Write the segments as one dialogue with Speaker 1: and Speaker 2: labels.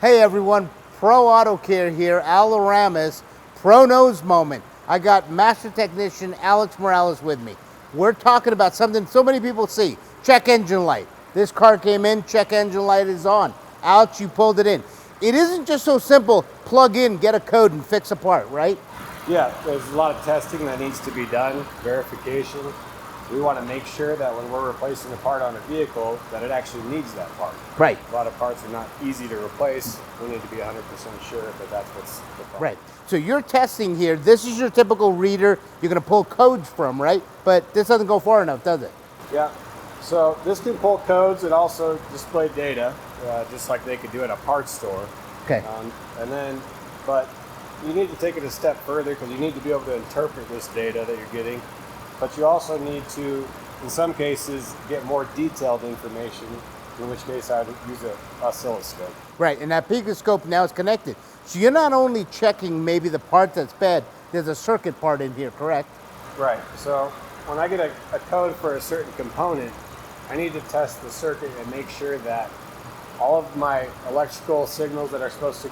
Speaker 1: Hey everyone, Pro Auto Care here, Al Aramis, Pro Nose Moment. I got Master Technician Alex Morales with me. We're talking about something so many people see, check engine light. This car came in, check engine light is on. Alex, you pulled it in. It isn't just so simple, plug in, get a code and fix a part, right?
Speaker 2: Yeah, there's a lot of testing that needs to be done, verification. We want to make sure that when we're replacing a part on a vehicle, that it actually needs that part.
Speaker 1: Right.
Speaker 2: A lot of parts are not easy to replace. We need to be 100% sure that that's what's the problem.
Speaker 1: Right. So you're testing here. This is your typical reader you're going to pull codes from, right? But this doesn't go far enough, does it?
Speaker 2: Yeah. So this can pull codes. It also display data, just like they could do at a parts store.
Speaker 1: Okay.
Speaker 2: But you need to take it a step further because you need to be able to interpret this data that you're getting. But you also need to, in some cases, get more detailed information, in which case I would use an oscilloscope.
Speaker 1: Right, and that picoscope now is connected. So you're not only checking maybe the part that's bad, there's a circuit part in here, correct?
Speaker 2: Right, so when I get a code for a certain component, I need to test the circuit and make sure that all of my electrical signals that are supposed to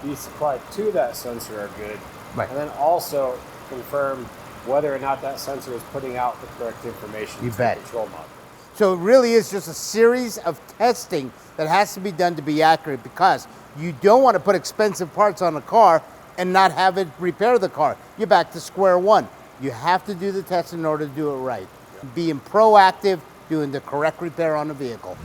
Speaker 2: be supplied to that sensor are good.
Speaker 1: Right.
Speaker 2: And then also confirm whether or not that sensor is putting out the correct information
Speaker 1: You
Speaker 2: to
Speaker 1: bet.
Speaker 2: the control module.
Speaker 1: So it really is just a series of testing that has to be done to be accurate, because you don't want to put expensive parts on a car and not have it repair the car. You're back to square one. You have to do the test in order to do it right.
Speaker 2: Yeah.
Speaker 1: Being proactive, doing the correct repair on the vehicle.